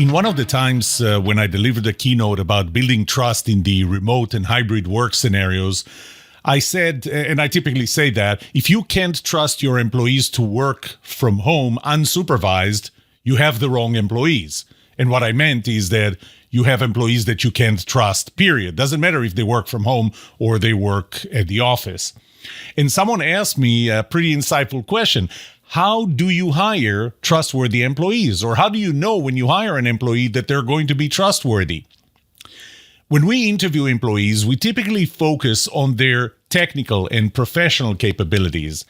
In one of the times when I delivered a keynote about building trust in the remote and hybrid work scenarios, I said, and I typically say that, if you can't trust your employees to work from home unsupervised, you have the wrong employees. And what I meant is that you have employees that you can't trust, period. Doesn't matter if they work from home or they work at the office. And someone asked me a pretty insightful question. How do you hire trustworthy employees? Or how do you know when you hire an employee that they're going to be trustworthy? When we interview employees, we typically focus on their technical and professional capabilities.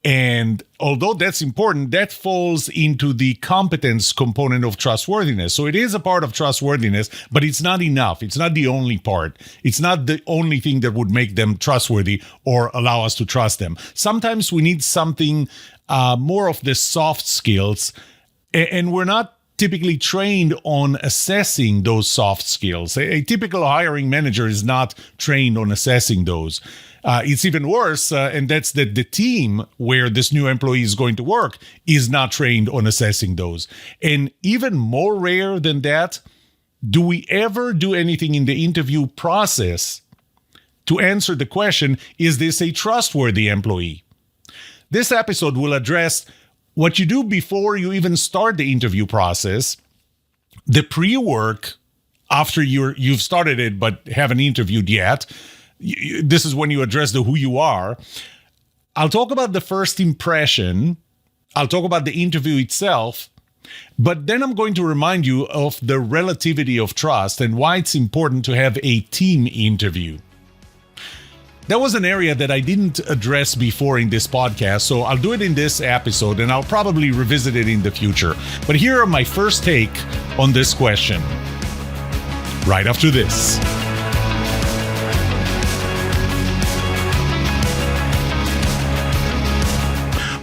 And although that's important, that falls into the competence component of trustworthiness. So it is a part of trustworthiness, but it's not enough. It's not the only part. It's not the only thing that would make them trustworthy or allow us to trust them. Sometimes we need something more of the soft skills, and we're not typically trained on assessing those soft skills. A typical hiring manager is not trained on assessing those. It's even worse, and that's that the team where this new employee is going to work is not trained on assessing those. And even more rare than that, do we ever do anything in the interview process to answer the question, is this a trustworthy employee? This episode will address what you do before you even start the interview process, the pre-work after you've started it but haven't interviewed yet. This is when you address the who you are. I'll talk about the first impression. I'll talk about the interview itself. But then I'm going to remind you of the relativity of trust and why it's important to have a team interview. That was an area that I didn't address before in this podcast, so I'll do it in this episode and I'll probably revisit it in the future. But here are my first take on this question, right after this.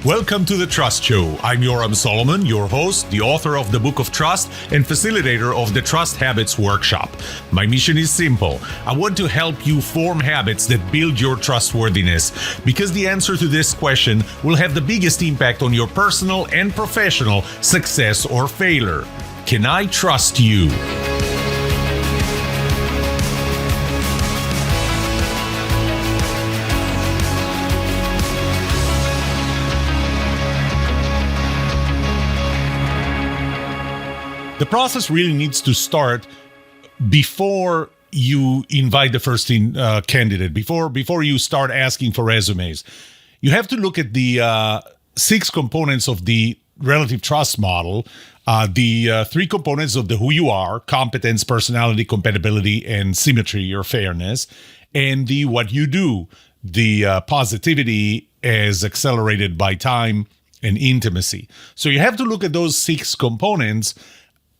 Welcome to The Trust Show. I'm Yoram Solomon, your host, the author of the Book of Trust, and facilitator of the Trust Habits Workshop. My mission is simple. I want to help you form habits that build your trustworthiness, because the answer to this question will have the biggest impact on your personal and professional success or failure. Can I trust you? The process really needs to start before you invite the first candidate, before you start asking for resumes. You have to look at the 6 components of the relative trust model, the 3 components of the who you are: competence, personality, compatibility, and symmetry or fairness, and the what you do, the positivity as accelerated by time and intimacy. So you have to look at those 6 components,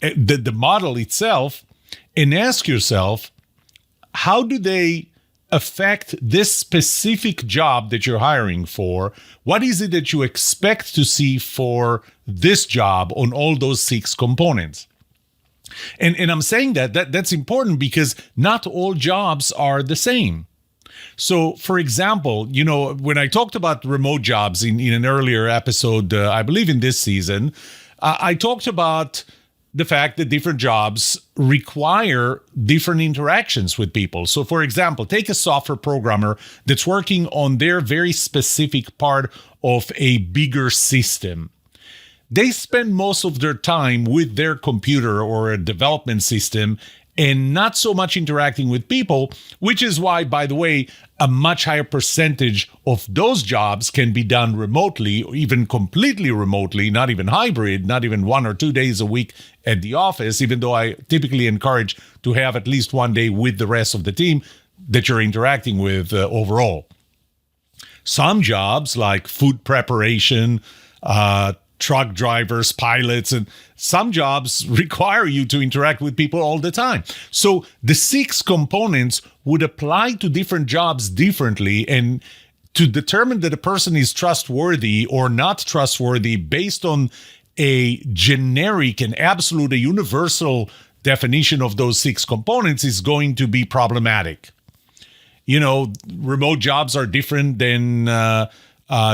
the model itself, and ask yourself, how do they affect this specific job that you're hiring for? What is it that you expect to see for this job on all those 6 components? And I'm saying that's important because not all jobs are the same. So, for example, when I talked about remote jobs in an earlier episode, I believe in this season, I talked about the fact that different jobs require different interactions with people. So, for example, take a software programmer that's working on their very specific part of a bigger system. They spend most of their time with their computer or a development system and not so much interacting with people, which is why, by the way, a much higher percentage of those jobs can be done remotely, or even completely remotely, not even hybrid, not even 1 or 2 days a week at the office, even though I typically encourage to have at least 1 day with the rest of the team that you're interacting with overall. Some jobs like food preparation, truck drivers, pilots, and some jobs require you to interact with people all the time. So the 6 components would apply to different jobs differently, and to determine that a person is trustworthy or not trustworthy based on a generic and absolute, a universal definition of those 6 components is going to be problematic. Remote jobs are different than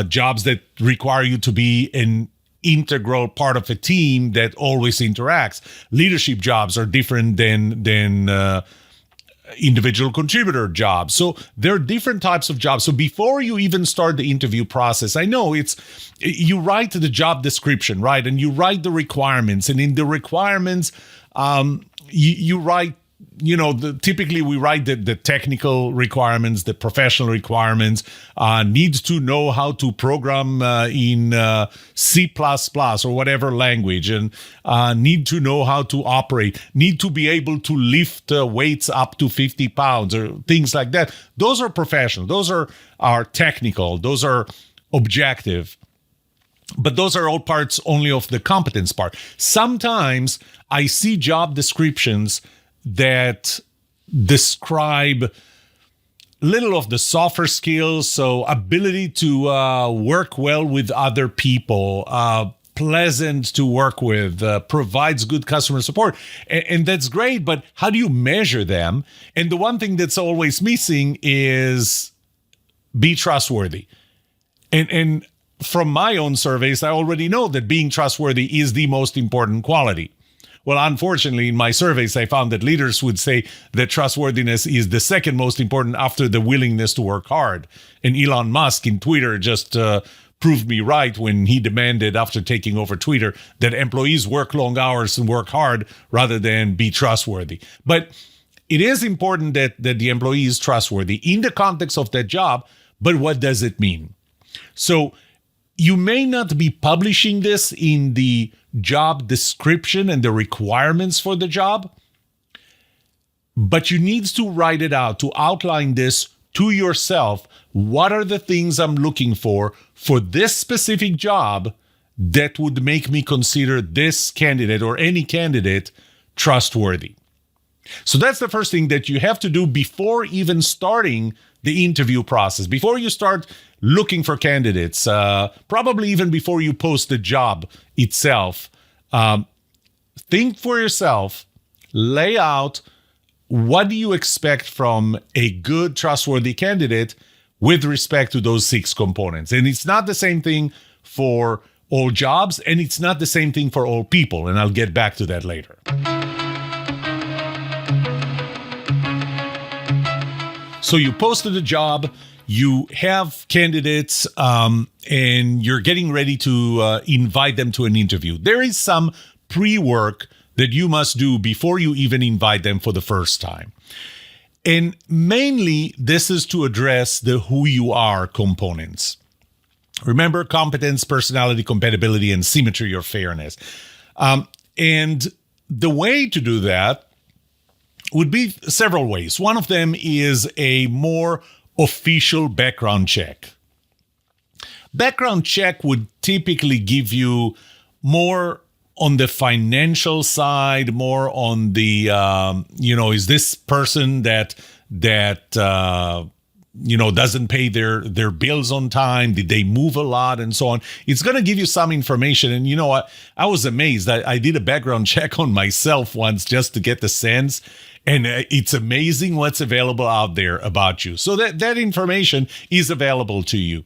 jobs that require you to be an integral part of a team that always interacts. Leadership jobs are different than individual contributor jobs. So there are different types of jobs. So before you even start the interview process, I know you write the job description, right? And you write the requirements. And in the requirements, you write, typically we write the technical requirements, the professional requirements, needs to know how to program in C++ or whatever language, and need to know how to operate, need to be able to lift weights up to 50 pounds or things like that. Those are professional. Those are technical. Those are objective. But those are all parts only of the competence part. Sometimes I see job descriptions that describe little of the softer skills, so ability to work well with other people, pleasant to work with, provides good customer support. And that's great, but how do you measure them? And the one thing that's always missing is be trustworthy. And from my own surveys, I already know that being trustworthy is the most important quality. Well, unfortunately, in my surveys, I found that leaders would say that trustworthiness is the second most important after the willingness to work hard. And Elon Musk in Twitter just proved me right when he demanded, after taking over Twitter, that employees work long hours and work hard rather than be trustworthy. But it is important that the employee is trustworthy in the context of that job. But what does it mean? So you may not be publishing this in the job description and the requirements for the job, but you need to write it out, to outline this to yourself. What are the things I'm looking for this specific job that would make me consider this candidate or any candidate trustworthy? So that's the first thing that you have to do before even starting the interview process, before you start looking for candidates, probably even before you post the job itself. Think for yourself, lay out what do you expect from a good, trustworthy candidate with respect to those 6 components. And it's not the same thing for all jobs, and it's not the same thing for all people. And I'll get back to that later. So you posted a job, you have candidates, and you're getting ready to invite them to an interview. There is some pre-work that you must do before you even invite them for the first time. And mainly, this is to address the who you are components. Remember, competence, personality, compatibility, and symmetry or fairness. And the way to do that would be several ways. One of them is a more official background check. Background check would typically give you more on the financial side, more on the, is this person that doesn't pay their bills on time? Did they move a lot and so on? It's going to give you some information. And you know what? I was amazed. I did a background check on myself once just to get the sense. And it's amazing what's available out there about you. So that information is available to you.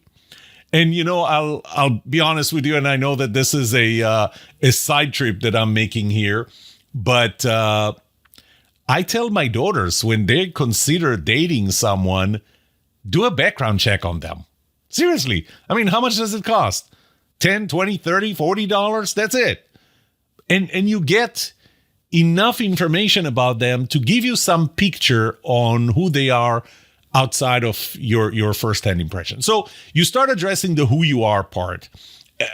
And, I'll be honest with you, and I know that this is a side trip that I'm making here, but I tell my daughters when they consider dating someone, do a background check on them. Seriously. I mean, how much does it cost? $10, $20, $30, $40? That's it. And you get enough information about them to give you some picture on who they are outside of your first-hand impression. So you start addressing the who you are part.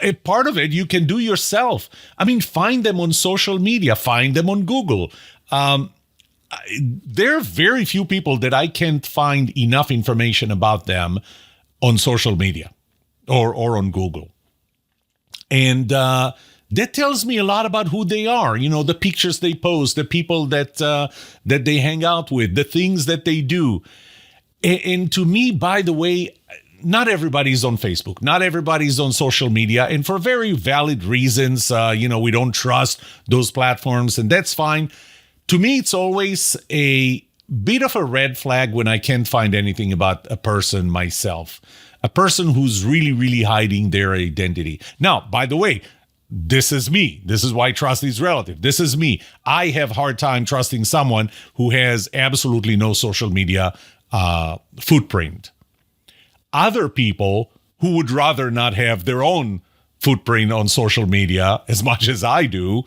A part of it you can do yourself. I mean, find them on social media, find them on Google. There are very few people that I can't find enough information about them on social media or on Google. And that tells me a lot about who they are. The pictures they post, the people that they hang out with, the things that they do. And to me, by the way, not everybody's on Facebook. Not everybody's on social media. And for very valid reasons, we don't trust those platforms, and that's fine. To me, it's always a bit of a red flag when I can't find anything about a person myself. A person who's really, really hiding their identity. Now, by the way, this is me. This is why trust is relative. This is me. I have a hard time trusting someone who has absolutely no social media footprint. Other people who would rather not have their own footprint on social media as much as I do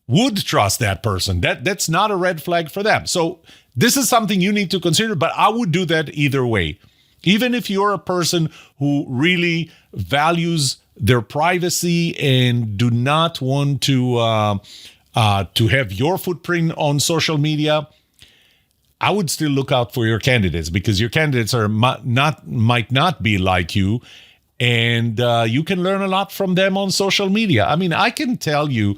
would trust that person. That's not a red flag for them. So this is something you need to consider, but I would do that either way. Even if you're a person who really values their privacy and do not want to have your footprint on social media, I would still look out for your candidates, because your candidates might not be like you, and you can learn a lot from them on social media. I mean, I can tell you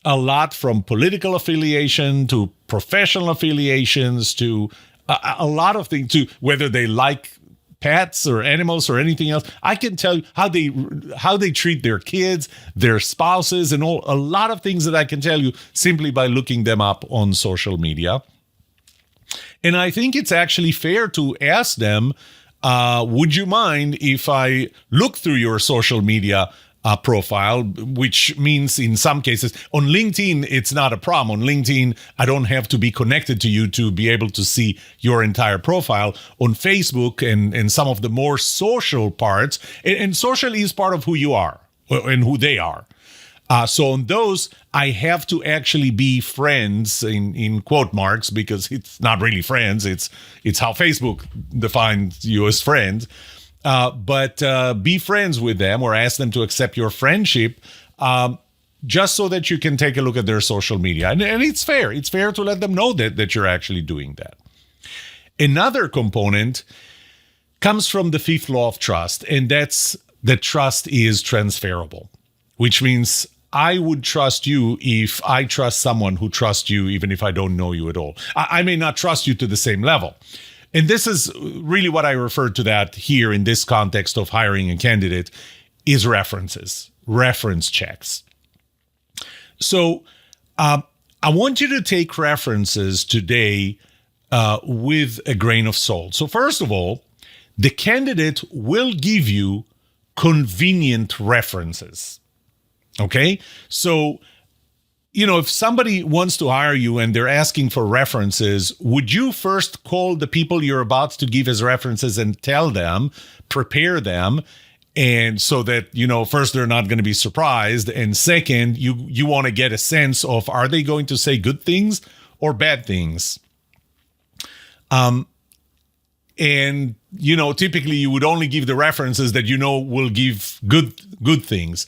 a lot, from political affiliation to professional affiliations to a lot of things, to whether they like pets or animals or anything else. I can tell you how they treat their kids, their spouses, and a lot of things that I can tell you simply by looking them up on social media. And I think it's actually fair to ask them, would you mind if I look through your social media profile, which means in some cases on LinkedIn, it's not a problem. On LinkedIn, I don't have to be connected to you to be able to see your entire profile. On Facebook and some of the more social parts, and social is part of who you are and who they are. So on those, I have to actually be friends in quote marks, because it's not really friends. It's how Facebook defines you as friends. But be friends with them or ask them to accept your friendship, just so that you can take a look at their social media. And it's fair. It's fair to let them know that you're actually doing that. Another component comes from the fifth law of trust, and that's that trust is transferable, which means I would trust you if I trust someone who trusts you, even if I don't know you at all. I may not trust you to the same level. And this is really what I refer to that here in this context of hiring a candidate is references, reference checks. So I want you to take references today with a grain of salt. So first of all, the candidate will give you convenient references. Okay? So, if somebody wants to hire you and they're asking for references, would you first call the people you're about to give as references and tell them, prepare them, and so that, first, they're not going to be surprised, and second, you want to get a sense of, are they going to say good things or bad things? And, typically you would only give the references that will give good things.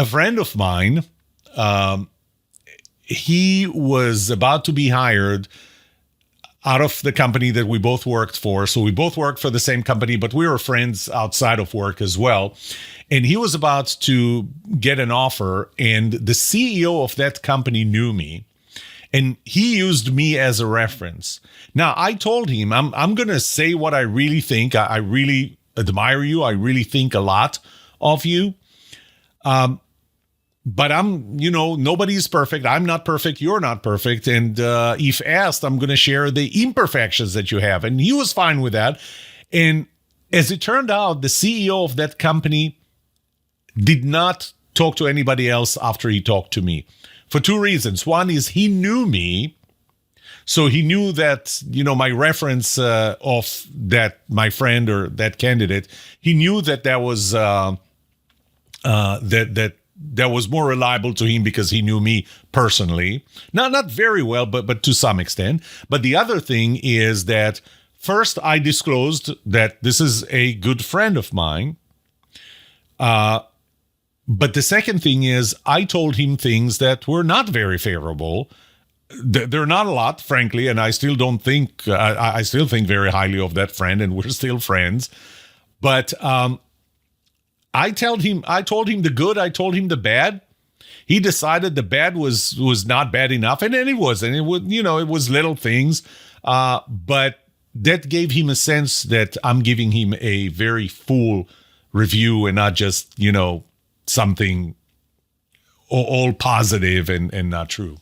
A friend of mine, he was about to be hired out of the company that we both worked for. So we both worked for the same company, but we were friends outside of work as well. And he was about to get an offer, and the CEO of that company knew me, and he used me as a reference. Now, I told him, I'm going to say what I really think. I really admire you. I really think a lot of you. But nobody's perfect. I'm not perfect. You're not perfect. And if asked, I'm going to share the imperfections that you have. And he was fine with that. And as it turned out, the CEO of that company did not talk to anybody else after he talked to me for two reasons. One is he knew me. So he knew that, my reference of that, my friend or that candidate, he knew that was that was more reliable to him because he knew me personally. Not very well, but to some extent. But the other thing is that first I disclosed that this is a good friend of mine. But the second thing is I told him things that were not very favorable. They're not a lot, frankly, and I still don't think, I still think very highly of that friend, and we're still friends. But I told him the good, I told him the bad. He decided the bad was not bad enough, and then it was, and it was little things, but that gave him a sense that I'm giving him a very full review and not just something all positive and not true.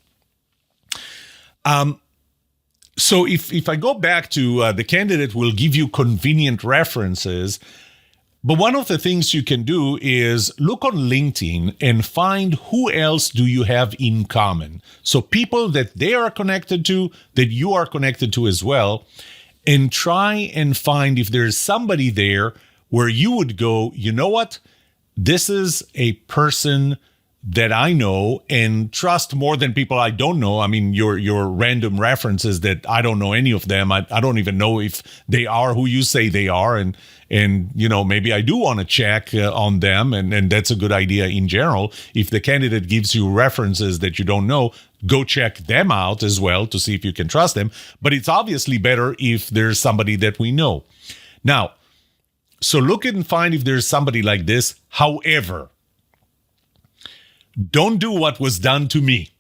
So if I go back to the candidate will give you convenient references. But one of the things you can do is look on LinkedIn and find who else do you have in common. So people that they are connected to, that you are connected to as well, and try and find if there's somebody there where you would go, you know what? This is a person that I know and trust more than people I don't know. I mean, your random references that I don't know any of them. I don't even know if they are who you say they are. And maybe I do want to check on them. And that's a good idea in general. If the candidate gives you references that you don't know, go check them out as well to see if you can trust them. But it's obviously better if there's somebody that we know. Now, so look and find if there's somebody like this. However, don't do what was done to me.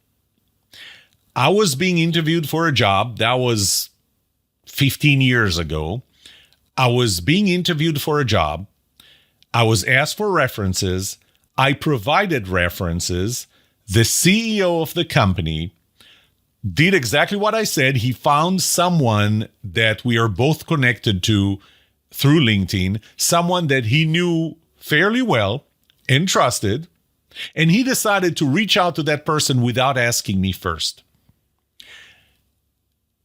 I was being interviewed for a job. That was 15 years ago. I was being interviewed for a job. I was asked for references. I provided references. The CEO of the company did exactly what I said. He found someone that we are both connected to through LinkedIn, someone that he knew fairly well and trusted. And he decided to reach out to that person without asking me first.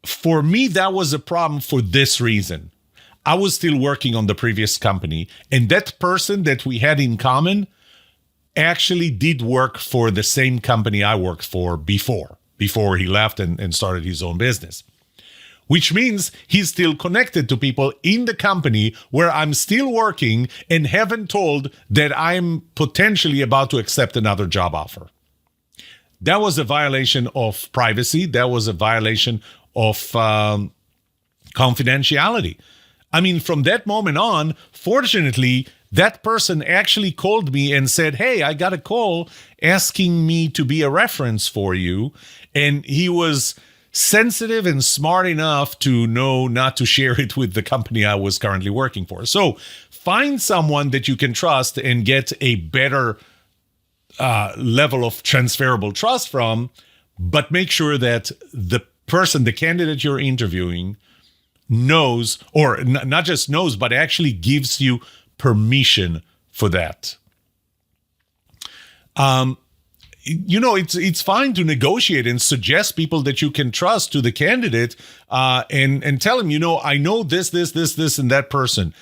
For me, that was a problem for this reason. I was still working on the previous company, and that person that we had in common actually did work for the same company I worked for before he left and started his own business. Which means he's still connected to people in the company where I'm still working and haven't told that I'm potentially about to accept another job offer. That was a violation of privacy. That was a violation of confidentiality. I mean, from that moment on, fortunately, that person actually called me and said, hey, I got a call asking me to be a reference for you. And he was sensitive and smart enough to know not to share it with the company I was currently working for. So find someone that you can trust and get a better level of transferable trust from, but make sure that the person, the candidate you're interviewing, knows, or not just knows, but actually gives you permission for that. It's fine to negotiate and suggest people that you can trust to the candidate and tell him, I know this, and that person.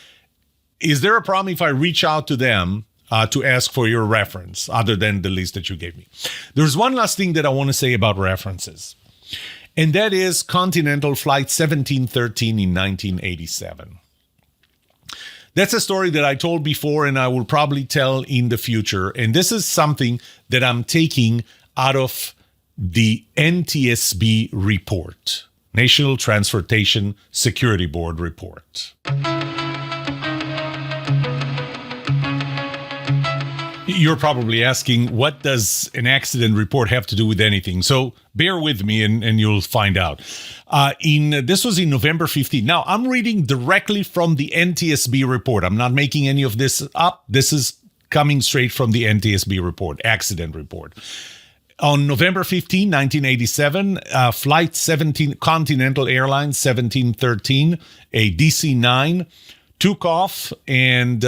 Is there a problem if I reach out to them to ask for your reference other than the list that you gave me? There's one last thing that I want to say about references, and that is Continental Flight 1713 in 1987. That's a story that I told before and I will probably tell in the future. And this is something that I'm taking out of the NTSB report, National Transportation Security Board report. You're probably asking, what does an accident report have to do with anything? So bear with me and you'll find out. This was in November 15. Now, I'm reading directly from the NTSB report. I'm not making any of this up. This is coming straight from the NTSB report, accident report. On November 15, 1987, Flight 17, Continental Airlines 1713, a DC-9, took off and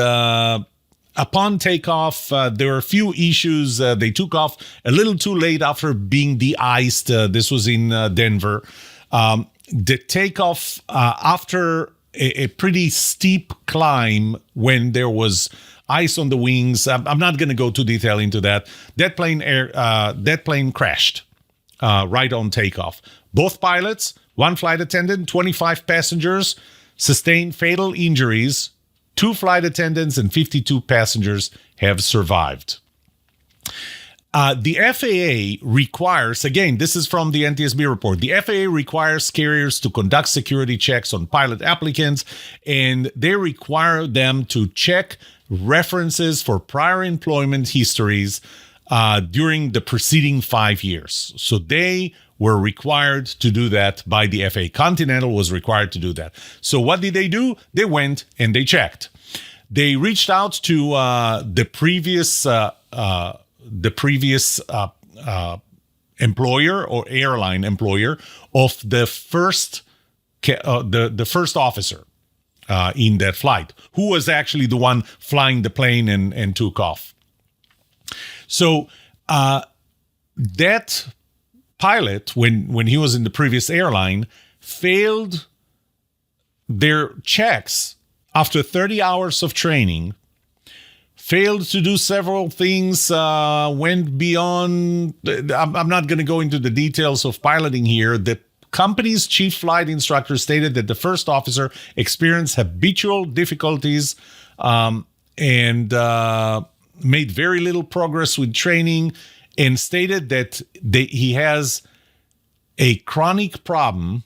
upon takeoff, there were a few issues. They took off a little too late after being de-iced. This was in Denver. The takeoff after a pretty steep climb when there was ice on the wings. I'm not going to go too detail into that. That plane crashed right on takeoff. Both pilots, one flight attendant, 25 passengers sustained fatal injuries. 2 flight attendants and 52 passengers have survived. The FAA requires, again, this is from the NTSB report, the FAA requires carriers to conduct security checks on pilot applicants, and they require them to check references for prior employment histories during the preceding 5 years. So they were required to do that by the FAA. Continental was required to do that. So what did they do? They went and they checked. They reached out to the previous employer or airline employer of the first officer. in that flight, who was actually the one flying the plane and took off. So that pilot, when he was in the previous airline, failed their checks after 30 hours of training, failed to do several things, went beyond. I'm not going to go into the details of piloting here. The company's chief flight instructor stated that the first officer experienced habitual difficulties and made very little progress with training, and stated that he has a chronic problem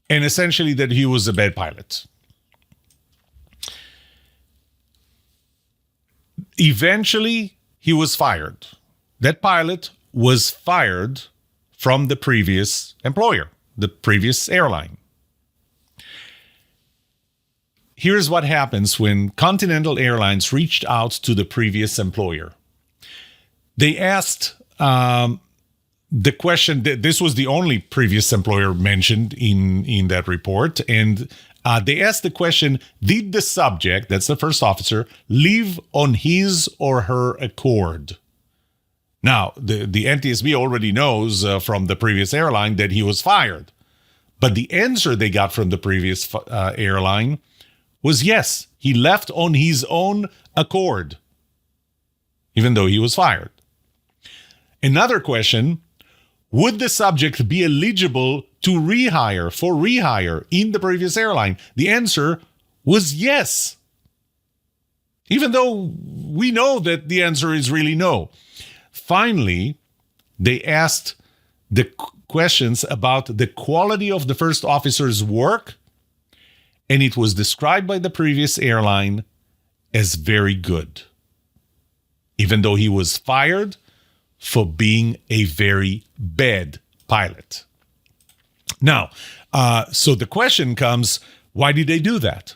and essentially that he was a bad pilot. Eventually, he was fired. That pilot was fired from the previous employer, the previous airline. Here's what happens when Continental Airlines reached out to the previous employer. They asked the question, this was the only previous employer mentioned in that report, and they asked the question, did the subject, that's the first officer, leave on his or her accord? Now, the NTSB already knows from the previous airline that he was fired. But the answer they got from the previous airline was yes, he left on his own accord, even though he was fired. Another question, would the subject be eligible to rehire in the previous airline? The answer was yes, even though we know that the answer is really no. Finally, they asked the questions about the quality of the first officer's work, and it was described by the previous airline as very good, even though he was fired for being a very bad pilot. Now, so the question comes, why did they do that?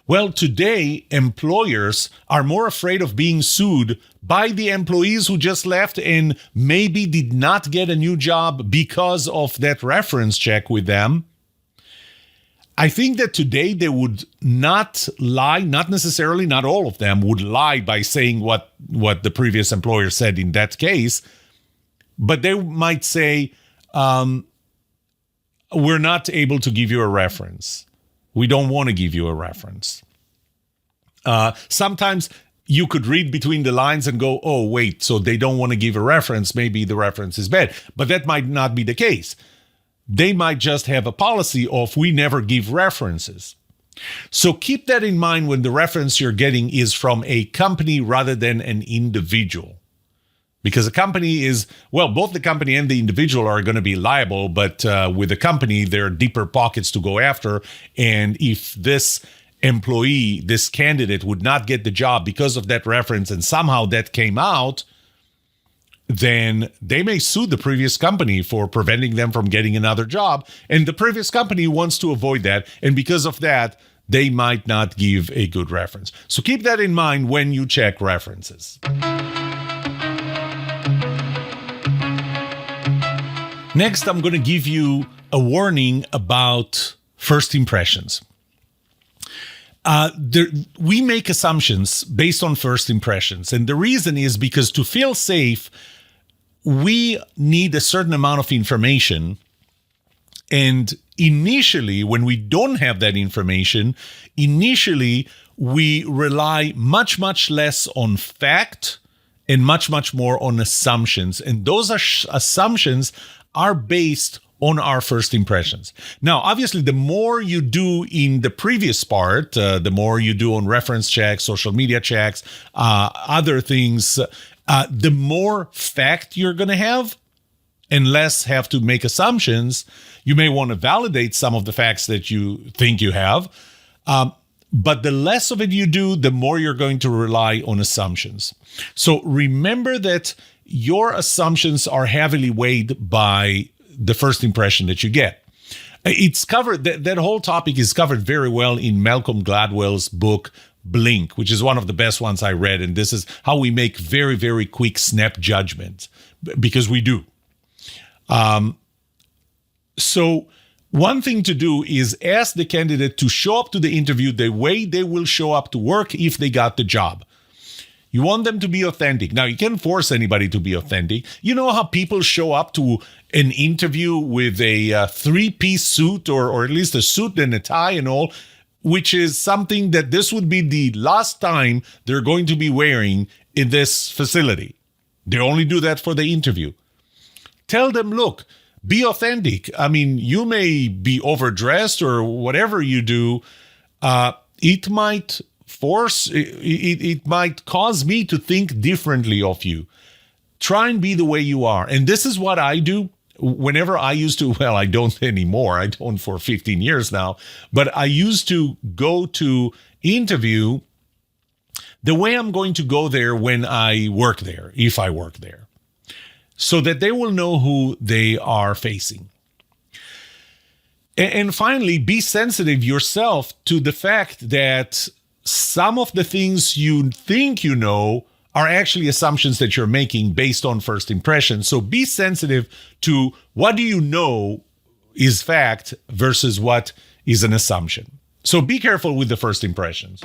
Well, today, employers are more afraid of being sued by the employees who just left and maybe did not get a new job because of that reference check with them. I think that today they would not lie, not necessarily, not all of them would lie by saying what the previous employer said in that case, but they might say, we're not able to give you a reference. We don't want to give you a reference. Sometimes you could read between the lines and go, oh, wait, so they don't want to give a reference. Maybe the reference is bad. But that might not be the case. They might just have a policy of we never give references. So keep that in mind when the reference you're getting is from a company rather than an individual. Because a company is, well, both the company and the individual are going to be liable, but with the company, there are deeper pockets to go after. And if this employee, this candidate would not get the job because of that reference and somehow that came out, then they may sue the previous company for preventing them from getting another job. And the previous company wants to avoid that. And because of that, they might not give a good reference. So keep that in mind when you check references. Next, I'm going to give you a warning about first impressions. We make assumptions based on first impressions. And the reason is because to feel safe, we need a certain amount of information. And initially, when we don't have that information, initially, we rely much, much less on fact and much, much more on assumptions. And those assumptions are based on our first impressions. Now, obviously, the more you do in the previous part, the more you do on reference checks, social media checks, other things, the more fact you're going to have and less have to make assumptions. You may want to validate some of the facts that you think you have, but the less of it you do, the more you're going to rely on assumptions. So remember that your assumptions are heavily weighed by the first impression that you get. It's covered, that whole topic is covered very well in Malcolm Gladwell's book, Blink, which is one of the best ones I read. And this is how we make very, very quick snap judgments, because we do. So One thing to do is ask the candidate to show up to the interview the way they will show up to work if they got the job. You want them to be authentic. Now, you can't force anybody to be authentic. You know how people show up to an interview with a three-piece suit or at least a suit and a tie and all, which is something that this would be the last time they're going to be wearing in this facility. They only do that for the interview. Tell them, look, be authentic. I mean, you may be overdressed or whatever you do. It might it might cause me to think differently of you. Try and be the way you are. And this is what I do whenever I used to, well, I don't anymore. I don't for 15 years now, but I used to go to interview the way I'm going to go there when I work there, if I work there, so that they will know who they are facing. And finally, be sensitive yourself to the fact that some of the things you think you know are actually assumptions that you're making based on first impressions. So be sensitive to what do you know is fact versus what is an assumption. So be careful with the first impressions.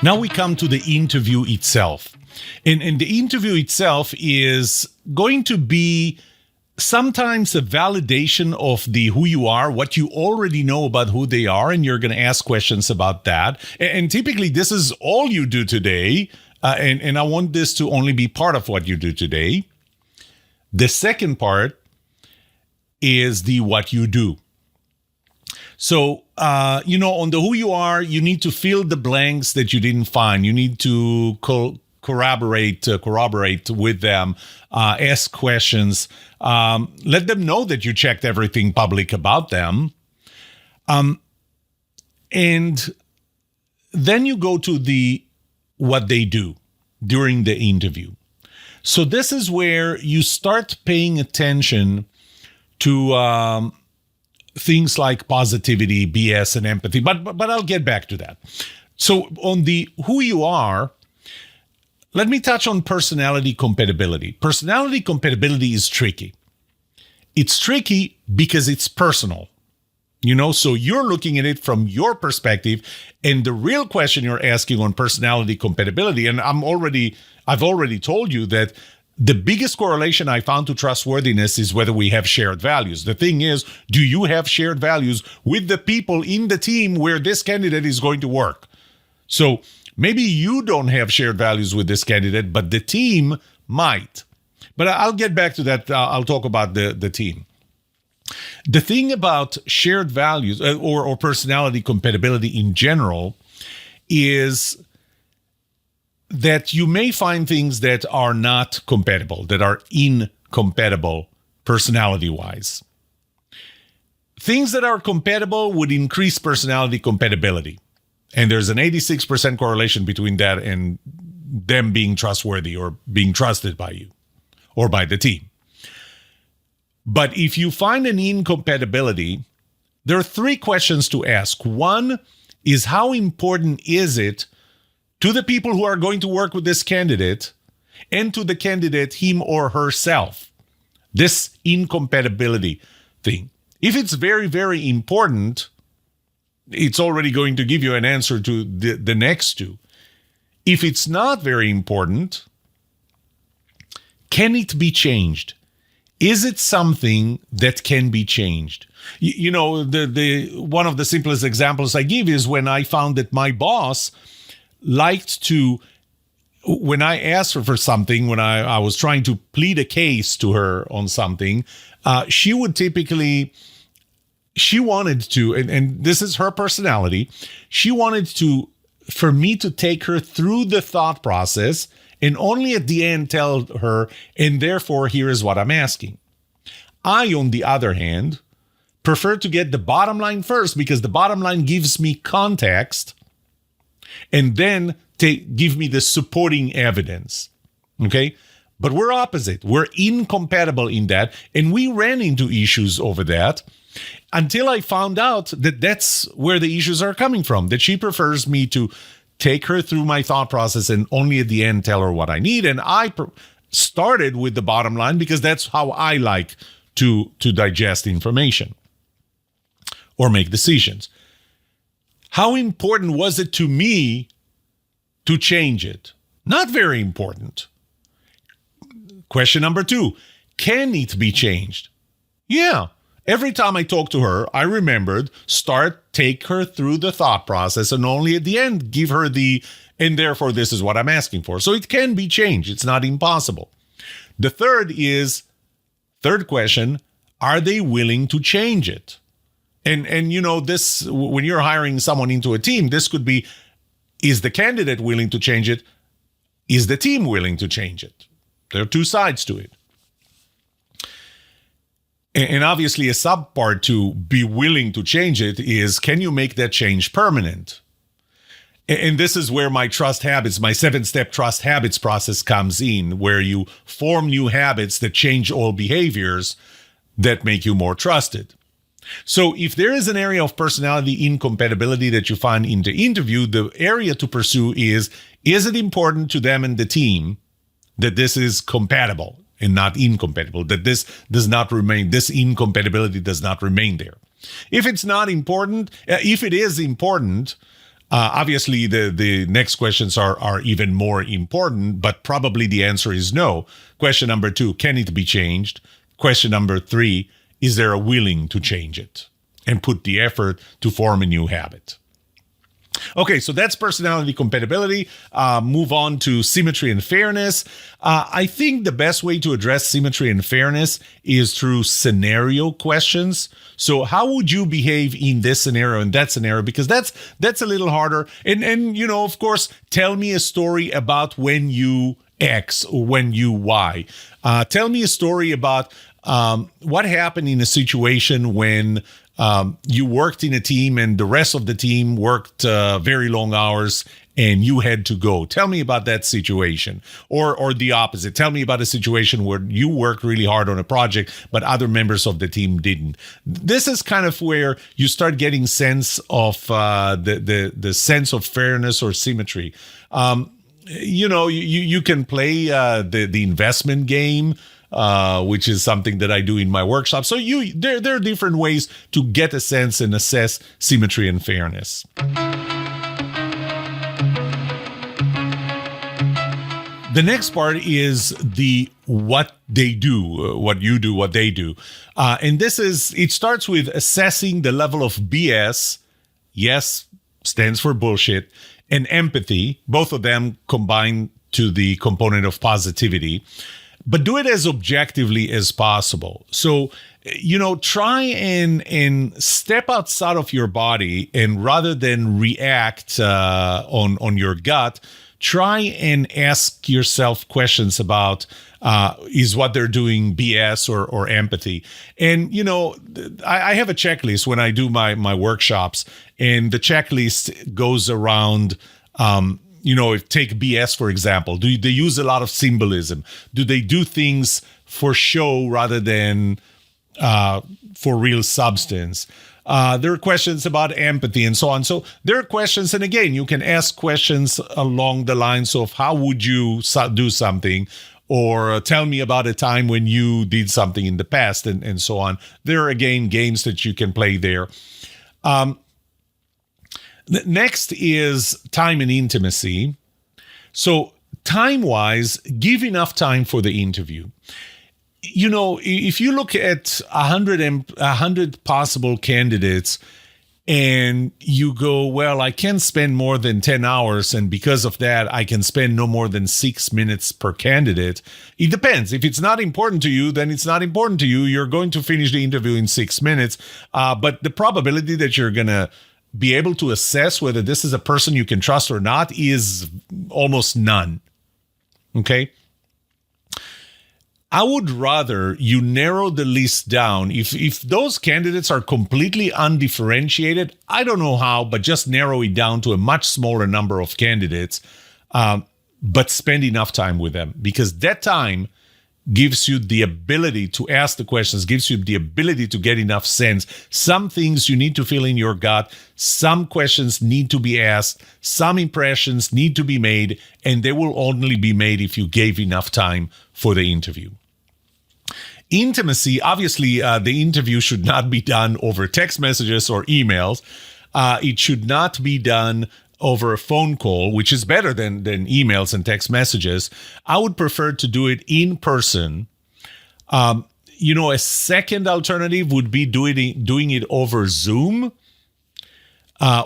Now we come to the interview itself. And the interview itself is going to be sometimes a validation of the who you are, what you already know about who they are, and you're going to ask questions about that. And typically, this is all you do today, and I want this to only be part of what you do today. The second part is the what you do. So, on the who you are, you need to fill the blanks that you didn't find. You need to corroborate with them, ask questions, let them know that you checked everything public about them. And then you go to what they do during the interview. So this is where you start paying attention to things like positivity, BS, and empathy. But I'll get back to that. So on the who you are, let me touch on personality compatibility. Personality compatibility is tricky. It's tricky because it's personal. So you're looking at it from your perspective, and the real question you're asking on personality compatibility, and I've already told you that the biggest correlation I found to trustworthiness is whether we have shared values. The thing is, do you have shared values with the people in the team where this candidate is going to work? So maybe you don't have shared values with this candidate, but the team might. But I'll get back to that. I'll talk about the team. The thing about shared values or personality compatibility in general is that you may find things that are not compatible, that are incompatible personality-wise. Things that are compatible would increase personality compatibility. And there's an 86% correlation between that and them being trustworthy or being trusted by you or by the team. But if you find an incompatibility, there are three questions to ask. One is, how important is it to the people who are going to work with this candidate and to the candidate, him or herself, this incompatibility thing? If it's very, very important, it's already going to give you an answer to the next two. If it's not very important, can it be changed? Is it something that can be changed? The one of the simplest examples I give is when I found that my boss liked to, when I asked her for something, when I was trying to plead a case to her on something, she would typically, she wanted to, and this is her personality, she wanted for me to take her through the thought process and only at the end tell her, and therefore here is what I'm asking. I, on the other hand, prefer to get the bottom line first because the bottom line gives me context and then give me the supporting evidence. Okay? But we're opposite. We're incompatible in that. And we ran into issues over that until I found out that that's where the issues are coming from, that she prefers me to take her through my thought process and only at the end tell her what I need. And started with the bottom line because that's how I like to digest information or make decisions. How important was it to me to change it? Not very important. Question number 2, can it be changed? Yeah. Every time I talked to her, I remembered, take her through the thought process, and only at the end give her and therefore this is what I'm asking for. So it can be changed. It's not impossible. The third question, are they willing to change it? And this, when you're hiring someone into a team, this could be, is the candidate willing to change it? Is the team willing to change it? There are two sides to it. And obviously a subpart to be willing to change it is, can you make that change permanent? And this is where my 7-step trust habits process comes in, where you form new habits that change all behaviors that make you more trusted. So if there is an area of personality incompatibility that you find in the interview, the area to pursue is it important to them and the team that this is compatible and not incompatible, that this incompatibility does not remain there. If it's not important, if it is important, obviously the next questions are even more important, but probably the answer is no. Question number 2, can it be changed? Question number 3, is there a willing to change it and put the effort to form a new habit? Okay, so that's personality compatibility. Move on to symmetry and fairness. I think the best way to address symmetry and fairness is through scenario questions. So how would you behave in this scenario and that scenario? Because that's a little harder. And of course, tell me a story about when you X or when you Y. Tell me a story about what happened in a situation when you worked in a team and the rest of the team worked very long hours and you had to go. Tell me about that situation. Or the opposite. Tell me about a situation where you worked really hard on a project, but other members of the team didn't. This is kind of where you start getting sense of the sense of fairness or symmetry. You can play the investment game, which is something that I do in my workshop. So there are different ways to get a sense and assess symmetry and fairness. The next part is the what they do, what you do, what they do. And it starts with assessing the level of BS. Yes stands for bullshit, and empathy, both of them combine to the component of positivity. But do it as objectively as possible. So, try and step outside of your body, and rather than react on your gut, try and ask yourself questions about is what they're doing BS or empathy. And, I have a checklist when I do my workshops, and the checklist goes around take BS, for example. Do they use a lot of symbolism? Do they do things for show rather than for real substance? There are questions about empathy and so on. So there are questions, and again, you can ask questions along the lines of how would you do something, or tell me about a time when you did something in the past, and so on. There are, again, games that you can play there. Next is time and intimacy. So time-wise, give enough time for the interview. If you look at 100 possible candidates and you go, well, I can't spend more than 10 hours, and because of that, I can spend no more than 6 minutes per candidate. It depends. If it's not important to you, then it's not important to you. You're going to finish the interview in 6 minutes. But the probability that you're going to be able to assess whether this is a person you can trust or not is almost none. Okay? I would rather you narrow the list down. If those candidates are completely undifferentiated, I don't know how, but just narrow it down to a much smaller number of candidates, but spend enough time with them, because that time gives you the ability to ask the questions, gives you the ability to get enough sense. Some things you need to feel in your gut, some questions need to be asked, some impressions need to be made, and they will only be made if you gave enough time for the interview. Intimacy, obviously, the interview should not be done over text messages or emails. It should not be done over a phone call, which is better than emails and text messages. I would prefer to do it in person. A second alternative would be doing it over Zoom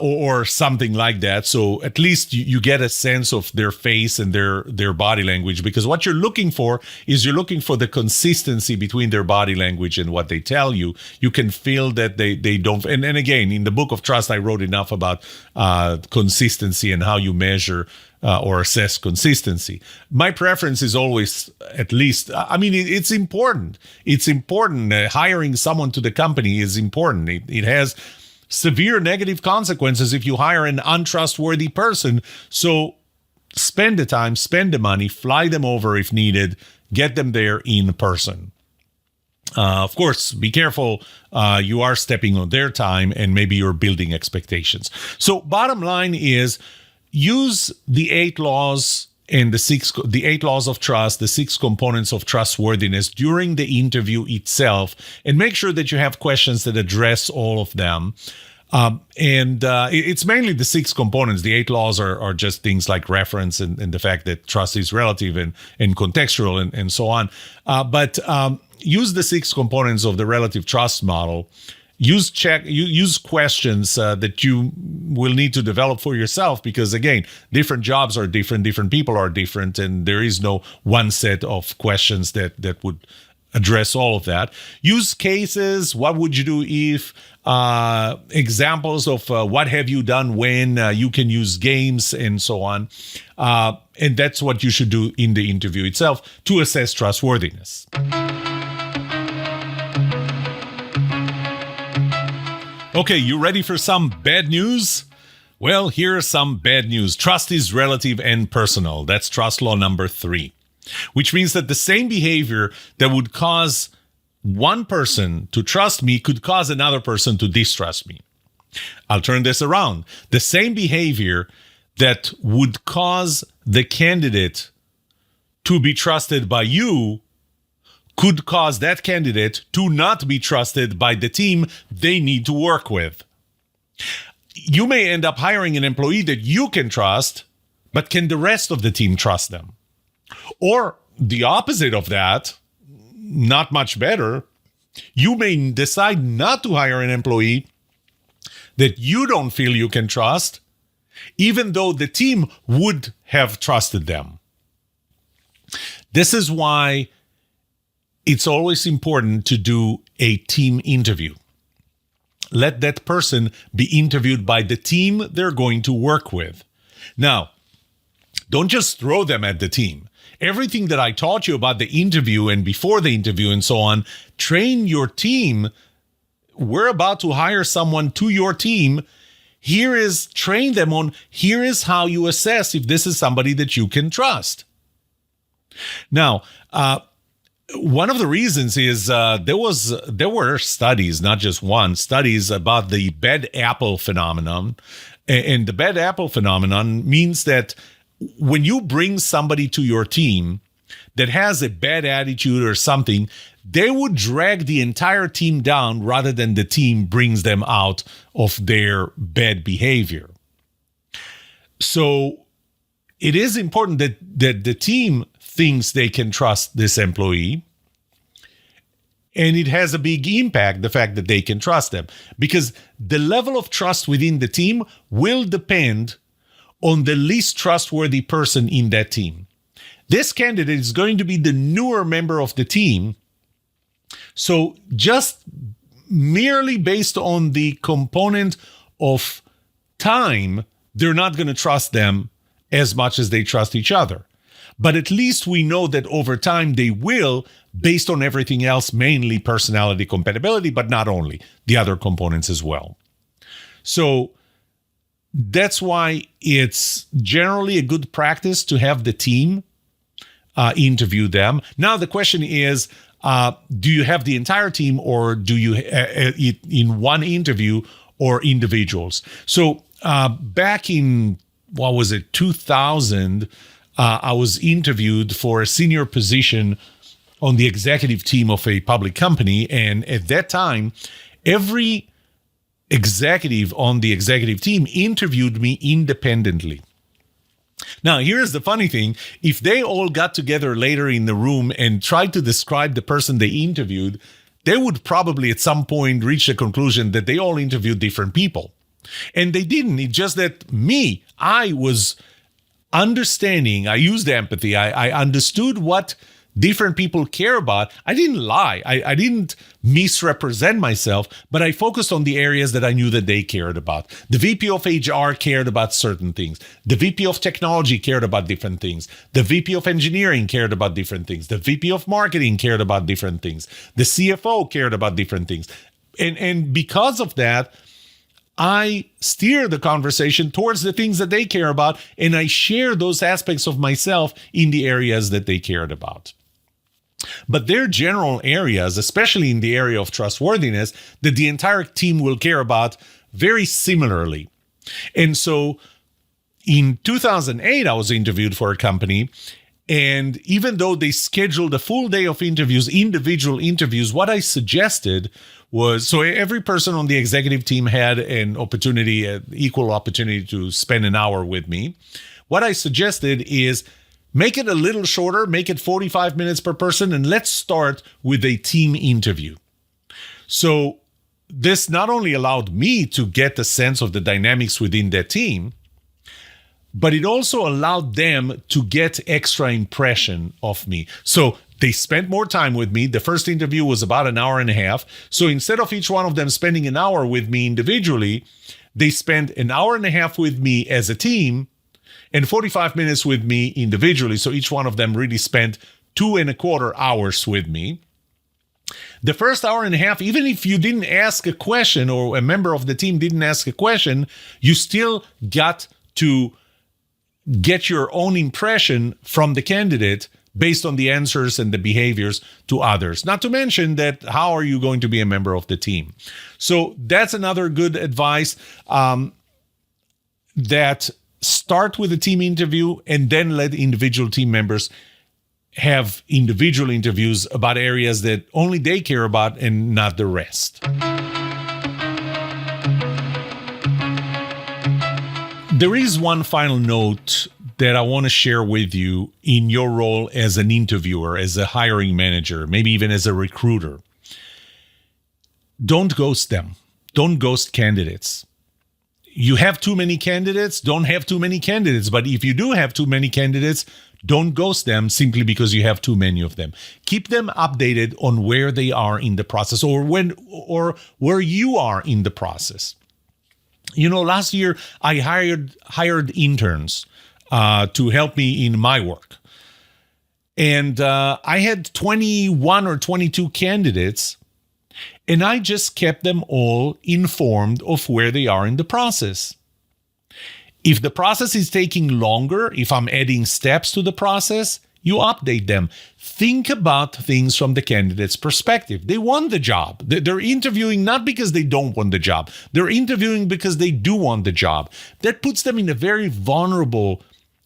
or something like that. So at least you get a sense of their face and their body language, because what you're looking for is the consistency between their body language and what they tell you. You can feel that they don't. And again, in the book of Trust, I wrote enough about consistency and how you measure or assess consistency. My preference is always, at least, it's important. It's important. Hiring someone to the company is important. It has severe negative consequences if you hire an untrustworthy person. So spend the time, spend the money, fly them over if needed, get them there in person. Of course, be careful. You are stepping on their time and maybe you're building expectations. So bottom line is, use the 8 laws and the 8 laws of trust, the 6 components of trustworthiness during the interview itself, and make sure that you have questions that address all of them. It's mainly the 6 components. The 8 laws are just things like reference and the fact that trust is relative and contextual and so on. But use the 6 components of the relative trust model. Use questions that you will need to develop for yourself, because again, different jobs are different people are different, and there is no one set of questions that would address all of that. Use cases. What would you do if? Examples of what have you done when. You can use games and so on. And that's what you should do in the interview itself to assess trustworthiness. Okay, you ready for some bad news? Well, here's some bad news. Trust is relative and personal. That's trust law number 3, which means that the same behavior that would cause one person to trust me could cause another person to distrust me. I'll turn this around. The same behavior that would cause the candidate to be trusted by you could cause that candidate to not be trusted by the team they need to work with. You may end up hiring an employee that you can trust, but can the rest of the team trust them? Or the opposite of that, not much better, you may decide not to hire an employee that you don't feel you can trust, even though the team would have trusted them. This is why it's always important to do a team interview. Let that person be interviewed by the team they're going to work with. Now, don't just throw them at the team. Everything that I taught you about the interview and before the interview and so on, train your team. We're about to hire someone to your team. Train them on, here is how you assess if this is somebody that you can trust. Now, one of the reasons is there were studies, not just one, studies about the bad apple phenomenon. And the bad apple phenomenon means that when you bring somebody to your team that has a bad attitude or something, they would drag the entire team down rather than the team brings them out of their bad behavior. So it is important that the team thinks they can trust this employee. And it has a big impact, the fact that they can trust them, because the level of trust within the team will depend on the least trustworthy person in that team. This candidate is going to be the newer member of the team. So just merely based on the component of time, they're not going to trust them as much as they trust each other. But at least we know that over time they will, based on everything else, mainly personality compatibility, but not only, the other components as well. So that's why it's generally a good practice to have the team interview them. Now the question is, do you have the entire team, or do you in one interview, or individuals? So back in, 2000, I was interviewed for a senior position on the executive team of a public company. And at that time, every executive on the executive team interviewed me independently. Now, here's the funny thing. If they all got together later in the room and tried to describe the person they interviewed, they would probably at some point reach the conclusion that they all interviewed different people. And they didn't. It's just that I was understanding. I used empathy. I understood what different people care about. I didn't lie. I didn't misrepresent myself, but I focused on the areas that I knew that they cared about. The VP of HR cared about certain things. The VP of technology cared about different things. The VP of engineering cared about different things. The VP of marketing cared about different things. The CFO cared about different things. And because of that, I steer the conversation towards the things that they care about, and I share those aspects of myself in the areas that they cared about. But there are general areas, especially in the area of trustworthiness, that the entire team will care about very similarly. And so in 2008, I was interviewed for a company, and even though they scheduled a full day of interviews, individual interviews, what I suggested was, so every person on the executive team had an equal opportunity to spend an hour with me. What I suggested is, make it a little shorter, make it 45 minutes per person, and let's start with a team interview. So this not only allowed me to get a sense of the dynamics within that team, but it also allowed them to get extra impression of me. So they spent more time with me. The first interview was about an hour and a half. So instead of each one of them spending an hour with me individually, they spent an hour and a half with me as a team and 45 minutes with me individually. So each one of them really spent 2.25 hours with me. The first hour and a half, even if you didn't ask a question or a member of the team didn't ask a question, you still got to get your own impression from the candidate based on the answers and the behaviors to others. Not to mention that, how are you going to be a member of the team? So that's another good advice, that start with a team interview and then let individual team members have individual interviews about areas that only they care about and not the rest. There is one final note that I want to share with you in your role as an interviewer, as a hiring manager, maybe even as a recruiter. Don't ghost them. Don't ghost candidates. You have too many candidates, don't have too many candidates. But if you do have too many candidates, don't ghost them simply because you have too many of them. Keep them updated on where they are in the process, or where you are in the process. You know, last year I hired interns to help me in my work. And I had 21 or 22 candidates, and I just kept them all informed of where they are in the process. If the process is taking longer, if I'm adding steps to the process, you update them. Think about things from the candidate's perspective. They want the job. They're interviewing not because they don't want the job. They're interviewing because they do want the job. That puts them in a very vulnerable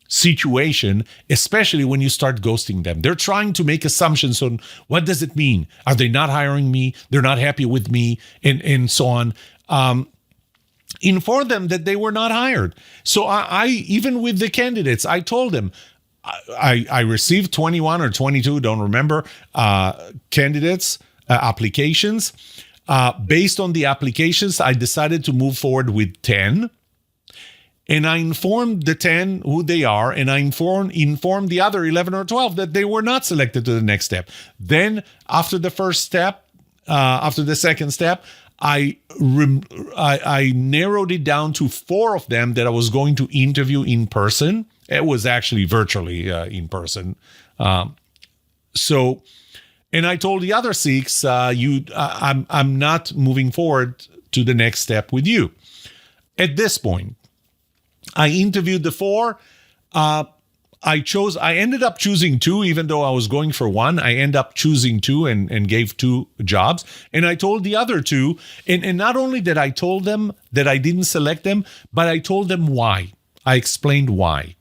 situation, especially when you start ghosting them. They're trying to make assumptions on what does it mean? Are they not hiring me? They're not happy with me, and so on. Inform them that they were not hired. So I even with the candidates, I told them, I received 21 or 22, don't remember, candidates, applications. Based on the applications, I decided to move forward with 10. And I informed the 10 who they are, and I informed the other 11 or 12 that they were not selected to the next step. Then, after the first step, after the second step, I narrowed it down to 4 of them that I was going to interview in person. It was actually virtually in person. So, and I told the other 6, I'm not moving forward to the next step with you. At this point, I interviewed the 4. I ended up choosing 2, even though I was going for 1. I ended up choosing 2 and gave 2 jobs. And I told the other 2, and not only that I told them that I didn't select them, but I told them why. I explained why.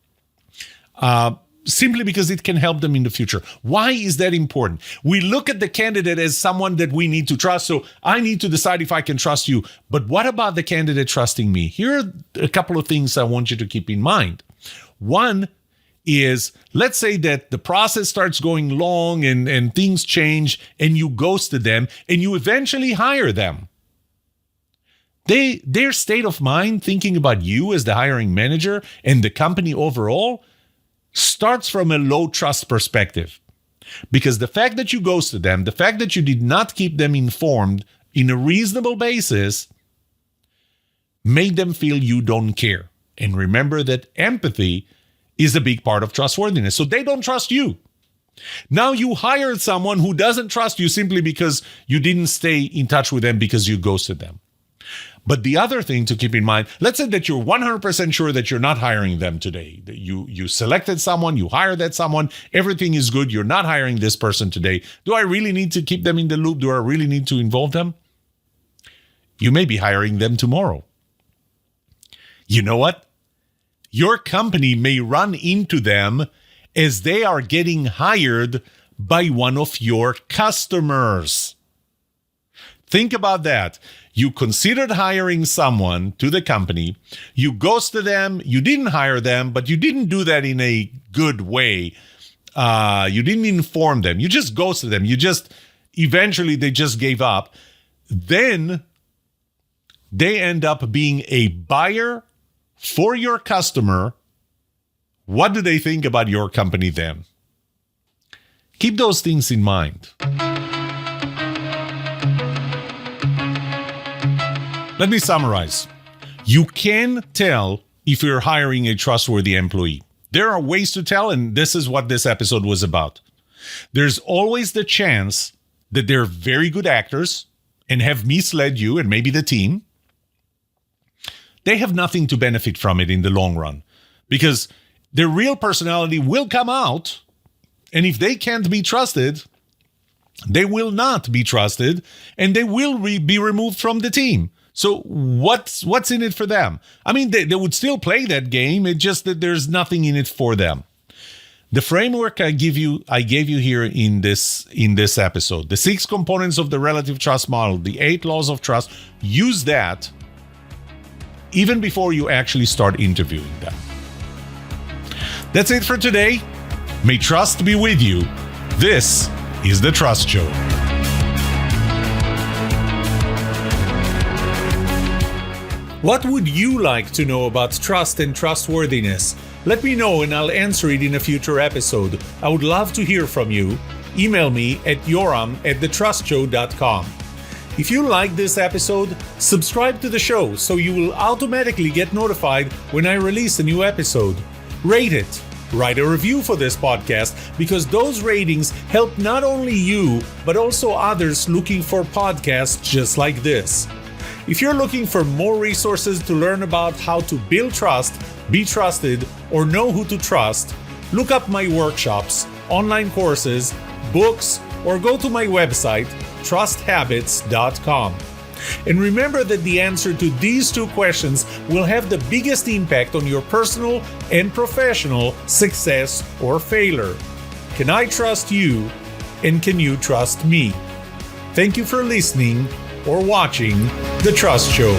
Simply because it can help them in the future. Why is that important? We look at the candidate as someone that we need to trust. So I need to decide if I can trust you. But what about the candidate trusting me? Here are a couple of things I want you to keep in mind. One is, let's say that the process starts going long and things change and you ghosted them and you eventually hire them. Their state of mind thinking about you as the hiring manager and the company overall starts from a low trust perspective, because the fact that you ghosted them, the fact that you did not keep them informed in a reasonable basis, made them feel you don't care. And remember that empathy is a big part of trustworthiness. So they don't trust you. Now you hired someone who doesn't trust you simply because you didn't stay in touch with them because you ghosted them. But the other thing to keep in mind, let's say that you're 100% sure that you're not hiring them today. That you selected someone, you hired that someone, everything is good, you're not hiring this person today. Do I really need to keep them in the loop? Do I really need to involve them? You may be hiring them tomorrow. You know what? Your company may run into them as they are getting hired by one of your customers. Think about that. You considered hiring someone to the company, you ghosted them, you didn't hire them, but you didn't do that in a good way. You didn't inform them. You just ghosted them. Eventually they just gave up. Then they end up being a buyer for your customer. What do they think about your company then? Keep those things in mind. Let me summarize. You can tell if you're hiring a trustworthy employee. There are ways to tell, and this is what this episode was about. There's always the chance that they're very good actors and have misled you and maybe the team. They have nothing to benefit from it in the long run because their real personality will come out, and if they can't be trusted, they will not be trusted, and they will be removed from the team. So what's in it for them? I mean, they would still play that game. It's just that there's nothing in it for them. The framework I gave you here in this episode, the 6 components of the relative trust model, the 8 laws of trust, use that even before you actually start interviewing them. That's it for today. May trust be with you. This is The Trust Show. What would you like to know about trust and trustworthiness? Let me know and I'll answer it in a future episode. I would love to hear from you. Email me at yoram@thetrustshow.com. If you like this episode, subscribe to the show so you will automatically get notified when I release a new episode. Rate it. Write a review for this podcast because those ratings help not only you, but also others looking for podcasts just like this. If you're looking for more resources to learn about how to build trust, be trusted, or know who to trust, look up my workshops, online courses, books, or go to my website, trusthabits.com. And remember that the answer to these 2 questions will have the biggest impact on your personal and professional success or failure. Can I trust you? And can you trust me? Thank you for listening or watching The Trust Show.